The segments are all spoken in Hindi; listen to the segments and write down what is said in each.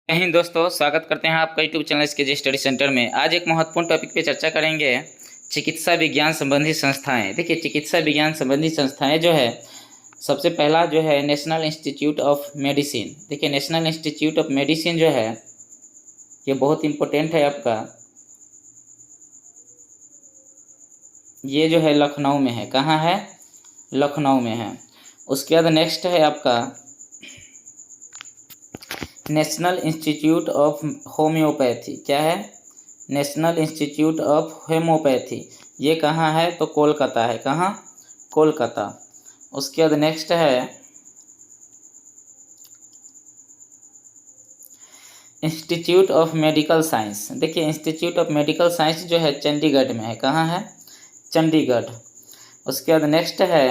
जय हिंद दोस्तों, स्वागत करते हैं आपका YouTube channel SKG study centre में। आज एक महत्वपूर्ण टॉपिक पे चर्चा करेंगे, चिकित्सा विज्ञान संबंधी संस्थाएं। देखिए, चिकित्सा विज्ञान संबंधी संस्थाएं जो है, सबसे पहला जो है नेशनल इंस्टीट्यूट ऑफ मेडिसिन। देखिए, नेशनल इंस्टीट्यूट ऑफ मेडिसिन जो है ये बहुत इम्पोर्टेंट है आपका। ये जो है लखनऊ में है। कहाँ है? लखनऊ में है। उसके बाद नेक्स्ट है आपका नेशनल इंस्टीट्यूट ऑफ होम्योपैथी। क्या है? National institute of homeopathy. ये कहाँ है? तो कोलकाता है। कहाँ? कोलकाता। उसके बाद नेक्स्ट है इंस्टीट्यूट ऑफ मेडिकल साइंस। देखिए, इंस्टीट्यूट ऑफ मेडिकल साइंस जो है चंडीगढ़ में है। कहाँ है? चंडीगढ़। उसके बाद नेक्स्ट है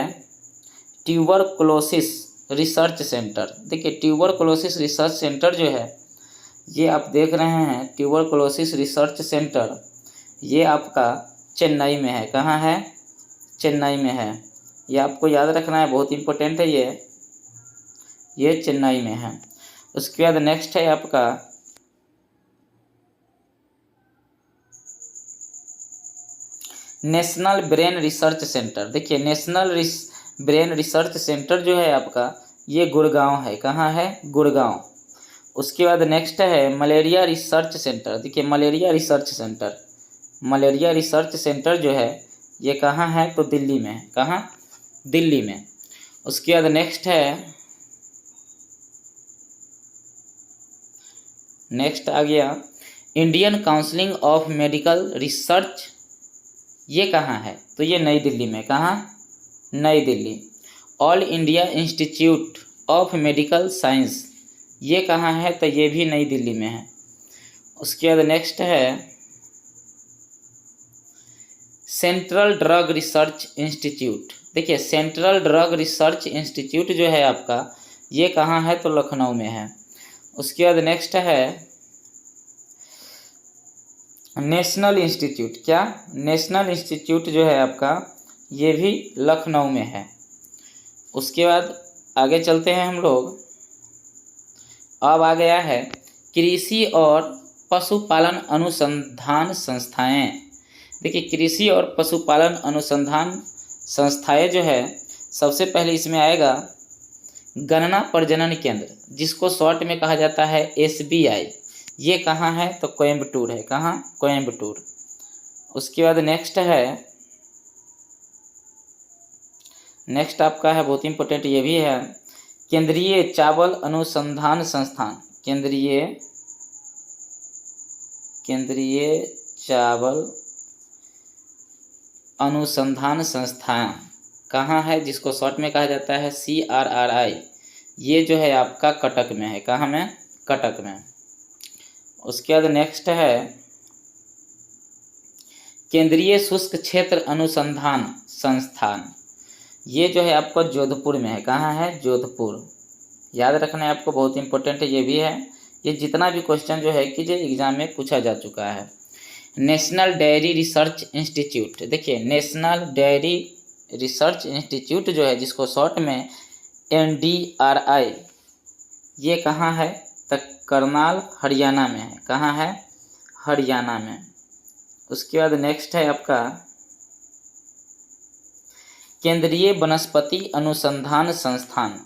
ट्यूबरकुलोसिस रिसर्च सेंटर। देखिए, ट्यूबरकुलोसिस रिसर्च सेंटर जो है ये आप देख रहे हैं, ट्यूबरकुलोसिस रिसर्च सेंटर ये आपका चेन्नई में है। कहाँ है? चेन्नई में है। ये आपको याद रखना है, बहुत इम्पोर्टेंट है ये चेन्नई में है। उसके बाद नेक्स्ट है आपका नेशनल ब्रेन रिसर्च सेंटर। देखिए, नेशनल ब्रेन रिसर्च सेंटर जो है आपका ये गुड़गांव है। कहाँ है? गुड़गांव। उसके बाद नेक्स्ट है मलेरिया रिसर्च सेंटर। देखिए, malaria research centre, malaria research centre जो है ये कहाँ है? तो दिल्ली में है। कहाँ? दिल्ली में। उसके बाद नेक्स्ट आ गया Indian counselling of medical research. ये कहाँ है? तो ये नई दिल्ली में। कहाँ? नई Delhi. All India institute of medical science ये कहाँ है? तो ये भी नई दिल्ली में है। उसके बाद नेक्स्ट है सेंट्रल ड्रग रिसर्च इंस्टीट्यूट। देखिए, सेंट्रल ड्रग रिसर्च इंस्टीट्यूट जो है आपका ये कहाँ है? तो लखनऊ में है। उसके बाद नेक्स्ट है नेशनल इंस्टीट्यूट। क्या? नेशनल इंस्टीट्यूट जो है आपका ये भी लखनऊ में है। उसके बाद आगे चलते हैं हम लोग। अब आ गया है कृषि और पशुपालन अनुसंधान संस्थाएं। देखिए, कृषि और पशुपालन अनुसंधान संस्थाएं जो है सबसे पहले इसमें आएगा गणना प्रजनन केंद्र, जिसको शॉर्ट में कहा जाता है SBI। ये कहाँ है? तो कोयम्बटूर है। कहाँ? कोयम्बटूर। उसके बाद नेक्स्ट आपका है बहुत इम्पोर्टेंट, ये भी है केंद्रीय चावल अनुसंधान संस्थान। केंद्रीय चावल अनुसंधान संस्थान कहाँ है? जिसको शॉर्ट में कहा जाता है CRRI। ये जो है आपका कटक में है। कहाँ में? कटक में। उसके बाद नेक्स्ट है केंद्रीय शुष्क क्षेत्र अनुसंधान संस्थान। ये जो है आपको जोधपुर में है। कहाँ है? जोधपुर। याद रखना है आपको, बहुत इंपॉर्टेंट है ये भी है। ये जितना भी क्वेश्चन जो है कि जो एग्जाम में पूछा जा चुका है। National dairy research institute. देखिए, नेशनल डेयरी रिसर्च इंस्टीट्यूट जो है जिसको शॉर्ट में NDRI ये कहाँ है? तो करनाल हरियाणा में है। कहाँ है? हरियाणा में। उसके बाद नेक्स्ट है आपका केंद्रीय वनस्पति अनुसंधान संस्थान।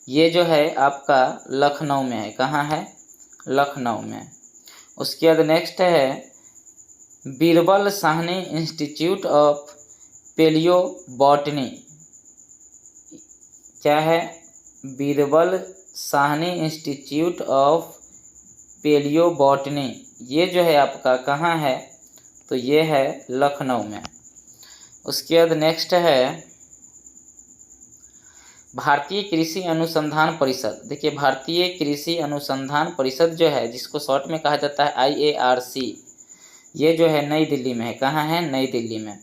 ये जो है आपका लखनऊ में है। कहाँ है? लखनऊ में। उसके बाद नेक्स्ट है Birbal Sahni institute of paleo botany. क्या है? Birbal Sahni institute of paleo botany ये जो है आपका कहाँ है? तो ये है लखनऊ में। उसके बाद नेक्स्ट है भारतीय कृषि अनुसंधान परिषद। देखिए, भारतीय कृषि अनुसंधान परिषद जो है जिसको शॉर्ट में कहा जाता है IARC ये जो है नई दिल्ली में है। कहाँ है? नई दिल्ली में।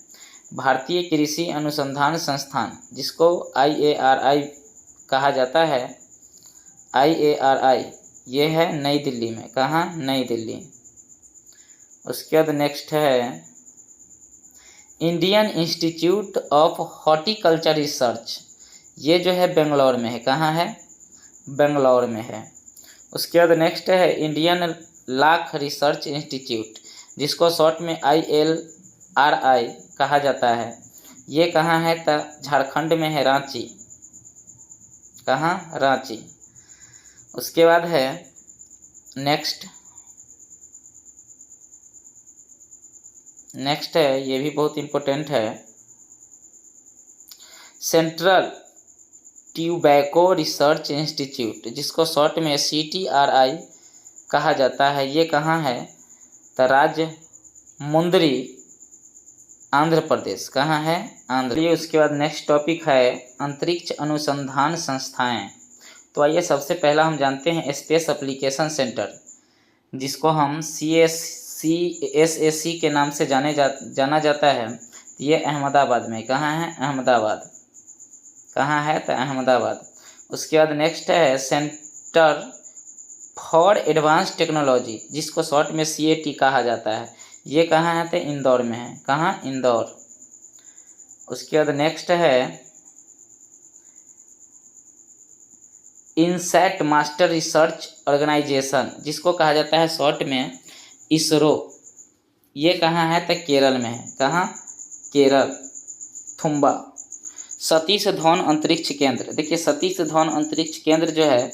भारतीय कृषि अनुसंधान संस्थान जिसको IARI कहा जाता है, IARI ये है नई दिल्ली में। कहाँ? नई दिल्ली। उसके बाद नेक्स्ट है Indian institute of horticulture research. ये जो है बेंगलोर में है। कहाँ है? बेंगलोर में है। उसके बाद नेक्स्ट है इंडियन लाख रिसर्च इंस्टीट्यूट, जिसको शॉर्ट में ILRI कहा जाता है। ये कहाँ है? तो झारखंड में है, रांची। कहाँ? रांची। उसके बाद है नेक्स्ट है, ये भी बहुत इम्पोर्टेंट है, सेंट्रल ट्यूबैको रिसर्च इंस्टीट्यूट, जिसको शॉर्ट में CTRI कहा जाता है। ये कहाँ है? तो राजमुंद्री, आंध्र प्रदेश। कहाँ है? आंध्र। उसके बाद नेक्स्ट टॉपिक है अंतरिक्ष अनुसंधान संस्थाएं। तो आइए सबसे पहला हम जानते हैं स्पेस एप्लीकेशन सेंटर, जिसको हम CSAC के नाम से जाना जाता है। ये अहमदाबाद में। कहाँ है? अहमदाबाद। कहाँ है? तो अहमदाबाद। उसके बाद नेक्स्ट है सेंटर फॉर एडवांस टेक्नोलॉजी, जिसको शॉर्ट में CAT कहा जाता है। ये कहाँ है? तो इंदौर में है। कहाँ? इंदौर। उसके बाद नेक्स्ट है इनसैट मास्टर रिसर्च ऑर्गेनाइजेशन, जिसको कहा जाता है शॉर्ट में ISRO। ये कहाँ है? तो केरल में है। कहाँ? केरल, थुम्बा। सतीश धवन अंतरिक्ष केंद्र, देखिए सतीश धवन अंतरिक्ष केंद्र जो है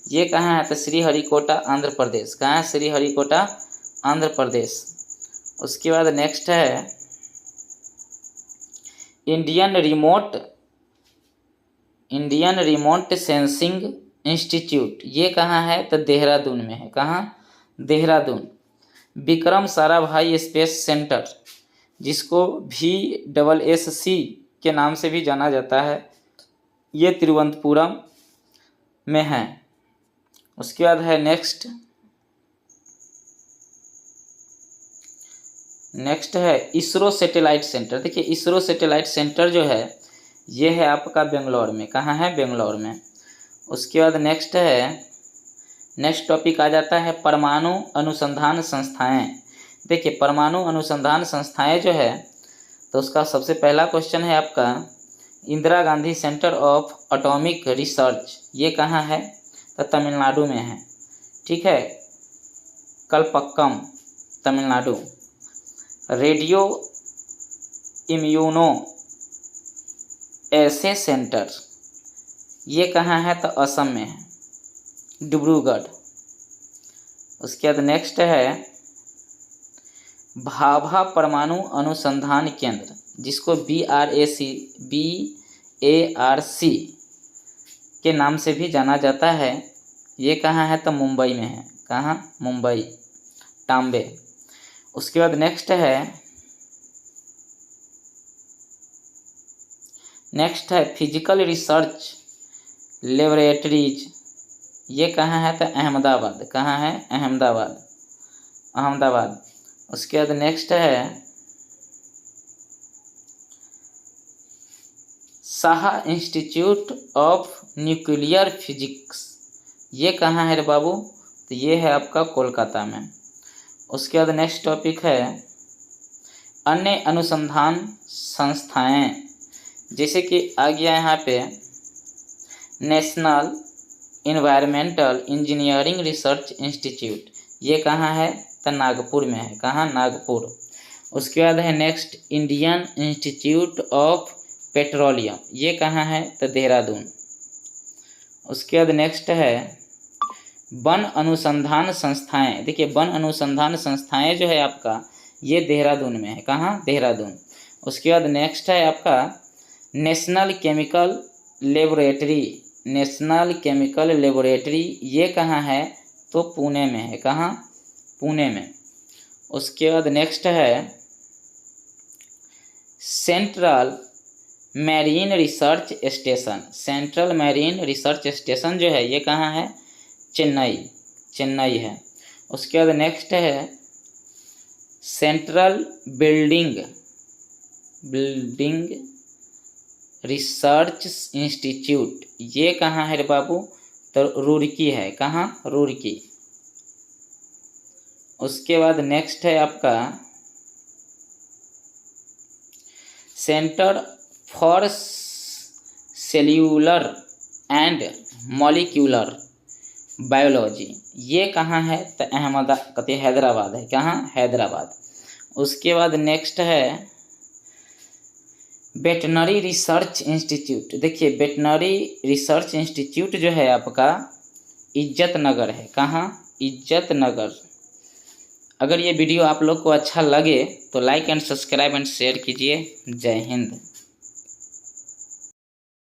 ये कहाँ है? तो श्रीहरिकोटा, आंध्र प्रदेश। कहाँ है? श्रीहरिकोटा, आंध्र प्रदेश। उसके बाद नेक्स्ट है इंडियन रिमोट सेंसिंग इंस्टीट्यूट। ये कहाँ है? तो देहरादून में है। कहाँ? देहरादून। विक्रम साराभाई स्पेस सेंटर, जिसको VSSC के नाम से भी जाना जाता है, ये तिरुवनंतपुरम में है। उसके बाद है नेक्स्ट है ISRO सैटेलाइट सेंटर। देखिए ISRO सैटेलाइट सेंटर जो है ये है आपका बेंगलोर में। कहाँ है? बेंगलोर में। उसके बाद नेक्स्ट टॉपिक आ जाता है परमाणु अनुसंधान संस्थाएं। देखिए परमाणु अनुसंधान संस्थाएं जो है तो उसका सबसे पहला क्वेश्चन है आपका Indira Gandhi centre of atomic research. ये कहाँ है? तो तमिलनाडु में है। ठीक है, कलपक्कम, तमिलनाडु। रेडियो इम्यूनो ऐसे सेंटर, ये कहाँ है? तो असम में है, डिब्रूगढ़। उसके बाद नेक्स्ट है भाभा परमाणु अनुसंधान केंद्र, जिसको BARC के नाम से भी जाना जाता है। ये कहाँ है? तो मुंबई में है। कहाँ? मुंबई, टाम्बे। उसके बाद नेक्स्ट है फिजिकल रिसर्च लेबोरेटरीज। ये कहाँ है? तो अहमदाबाद। कहाँ है? अहमदाबाद। उसके बाद नेक्स्ट है Shah institute of nuclear physics. ये कहाँ है रे बाबू? तो ये है आपका कोलकाता में। उसके बाद नेक्स्ट टॉपिक है अन्य अनुसंधान संस्थाएं, जैसे कि आ गया यहाँ पे national environmental engineering research institute. ये कहाँ है? तो नागपुर में है। कहाँ? नागपुर। उसके बाद है next Indian institute of petroleum. ये कहाँ है? तो देहरादून। उसके बाद नेक्स्ट है वन अनुसंधान संस्थाएं। देखिए वन अनुसंधान संस्थाएं जो है आपका ये देहरादून में है। कहाँ? देहरादून। उसके बाद नेक्स्ट है आपका नेशनल केमिकल लेबोरेटरी। ये कहाँ है? तो पुणे में है। कहाँ? पुणे में। उसके बाद नेक्स्ट है सेंट्रल मैरीन रिसर्च स्टेशन जो है ये कहाँ है? चेन्नई है। उसके बाद नेक्स्ट है सेंट्रल बिल्डिंग रिसर्च इंस्टीट्यूट। ये कहाँ है रे बाबू? तो रुड़की है। कहाँ? रुड़की। उसके बाद नेक्स्ट है आपका centre for cellular and molecular biology. ये कहाँ है? तो अहमदाबाद कहते हैदराबाद है। कहाँ? हैदराबाद। उसके बाद नेक्स्ट है वेटनरी रिसर्च इंस्टीट्यूट। देखिए वेटनरी रिसर्च इंस्टीट्यूट जो है आपका इज्जत नगर है। कहाँ? इज्जत नगर। अगर ये वीडियो आप लोग को अच्छा लगे तो like and subscribe and share कीजिए। जय हिंद।